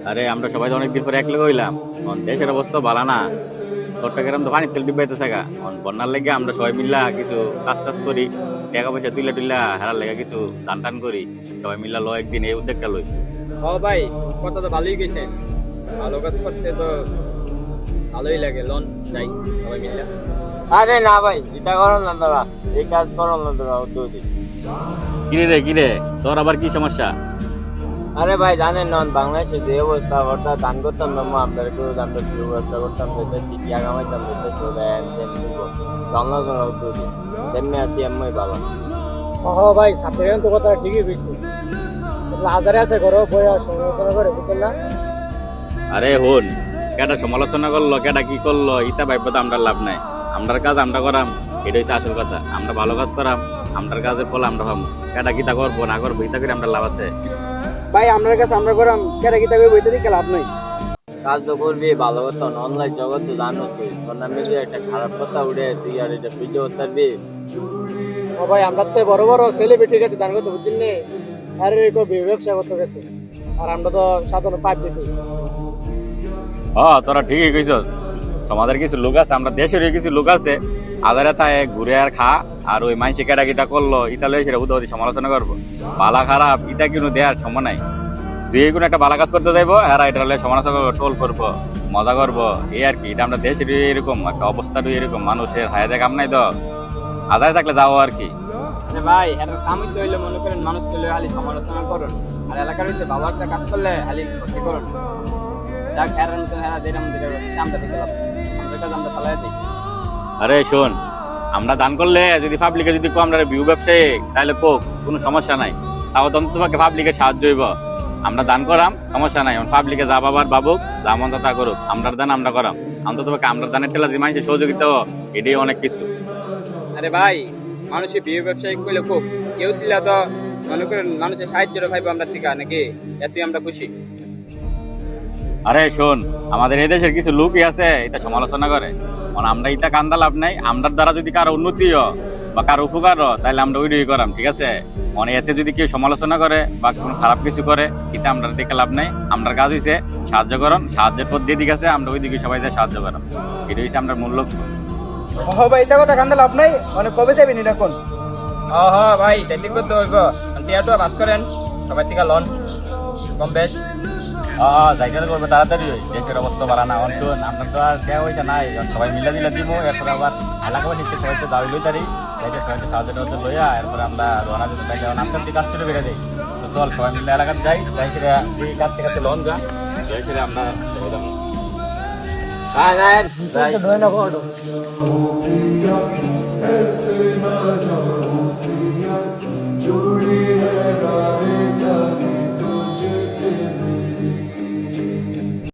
আরে আমরা সবাই তো অনেকদিন পরে একলে হইলাম। দেশের অবস্থা ভালো না। চট্টগ্রাম তো পানির তেল ডিব্বাইতে থাকা। বন্যার লেগে আমরা সবাই মিল্লা কিছু কাজ টাজ করি, টাকা পয়সা তুইলা টুইলা হারার লেগে কিছু দান টান করি। সবাই মিল্লা লো একদিন এই উদ্যোগটা লই। ও ভাই, কথা তো ভালোই গেছে। ভালো কাজ করতে তো ভালোই লাগে। লোন যাই সবাই মিলে। আরে না ভাই, এটা করো না দাদা, এই কাজ করো না দাদা উদ্যোগী। কিরে তোর আবার কি সমস্যা? আরে ভাই জানেন না বাংলাদেশে যে অবস্থা, ওটা দান করতাম না আমরা একটু আমরা শুরু ব্যবসা করতাম যেতে টিয়া কামাইতাম যেতে চলে বাংলা করা উদ্যোগী তেমনি আছি এমনি ভালো। ও ভাই, সাপ্তাহে তো কথা ঠিকই কইছে। আজারে আছে ঘর বইয়া সমালোচনা করে, বুঝছেন না? আরে হন, কেটা সমালোচনা করলো কেটা কি করলো ইটা ভাইব তো আমরা লাভ নাই। আমরার কাজ আমরা করাম, এটা হচ্ছে আসল কথা। আমরা ভালো কাজ করাম, আমরার কাজের ফল আমরা পাবো। কেটা কিতা করবো না করবো ইটা করে আমরা লাভ আছে। ভাই আমরার কাছে আমরা করাম, কেটা কি তাকে বইতে দিকে লাভ নাই। কাজ তো করবি ভালো করতো অনলাইন জগৎ তো জানো তুই, তোর নামে যে একটা খারাপ কথা উঠে তুই আর এটা সহ্য করতে পারবি? ও ভাই, আমরা তো বড় বড় সেলিব্রিটি গেছে দান করতে, বুঝছেন নে? আর এরকম ব্যবসা করতে গেছে, আর আমরা তো সাধারণ পাইপ দিতে। তোরা ঠিকই কইছস। সমাজের কিছু লোক আছে, আমরা দেশের কিছু লোক আছে আদারে তাই ঘুরে আর খা, আর ওই মাইসে কেটা কিটা করলো ইটা লই সেটা উদাহরণ সমালোচনা করবো। বালা খারাপ ইটা কিন্তু দেয়ার সময় নাই। যে কোনো একটা ভালো কাজ করতে যাইবো এরা এটা হলে সমালোচনা করবো, টোল করবো, মজা করবো, এই আর কি। এটা আমরা দেশের এরকম একটা অবস্থাটা এরকম, মানুষের হায়াতে কাম নাই তো আদারে থাকলে যাবো আর কি। আরে ভাই, এর কামই তো হইলে মনে করেন মানুষ করলে খালি সমালোচনা করুন, আর এলাকার হইতে ভালো একটা কাজ করলে খালি ক্ষতি করুন। যাক, এর মতো এরা যেটা মধ্যে আমরা দেখে লাভ নাই। আমরা কাজ আমরা চালাই দিই। আরে শোন, আমরা দান করলে যদি পাবলিকে যদি কম ভিউ ব্যবসায়ী তাহলে কোক কোনো সমস্যা নাই। তাও তো তোমাকে পাবলিকের সাহায্য হইব। আমরা দান করাম, সমস্যা নাই। পাবলিকে যা বাবার বাবুক যা মন তা করুক, আমরার দান আমরা করাম। অন্তত তোমাকে আমরার দানের টেলা যে মানুষের সহযোগিতা এটাই অনেক কিছু। আরে ভাই, মানুষের বিয়ে ব্যবসায়ী করলে খুব কেউ ছিল তো মনে করেন মানুষের সাহায্যের ভাইবো আমরা থেকে নাকি, এতই আমরা খুশি। আরে শোন, আমাদের এই দেশের কিছু লোকই আছে এটা সমালোচনা করে। আমরা এটা কান্দা লাভ নাই। আমরার দ্বারা যদি কারো উন্নতি বা কারো উপকার তাহলে আমরা ওইটাই করাম, ঠিক আছে? এতে যদি কেউ সমালোচনা করে বা কোনো খারাপ কিছু করে এটা আমরা দেখে লাভ নাই। আমরার কাজ হয়েছে সাহায্য করুন, সাহায্যের পর দিয়ে দিকে আছে আমরা ওই দিকে সবাই সাহায্য করাম। এটা হচ্ছে আমরা মূল লক্ষ্য। ও ভাই, এটা কথা কান্দা লাভ নাই, মানে কবে যাবেন এটা কোন? ভাই ডেলি করতে হইব। টিয়াটা বাস করেন সবাই থেকে লন কম বেশ। জায়গাটা করবে তাড়াতাড়ি, দেশের অবস্থা বাড়া না অঞ্চল। আমরা তো আর দেওয়া হয়েছে নাই, সবাই মিলা দিলা দিব। এরপরে আবার এলাকাবাসী সবাইকে দাবি লই তারি দেশের সবাইকে সাহায্য টাহায্য লইয়া এরপরে আমরা রওনা দিতে থাকি। নামতাম কাজ শুরু করে দিই। তো চল সবাই মিলে এলাকাতে যাই, যাই সেটা এই কাছ থেকে লোন যা যাই সেটা আমরা হ্যাঁ ধরে না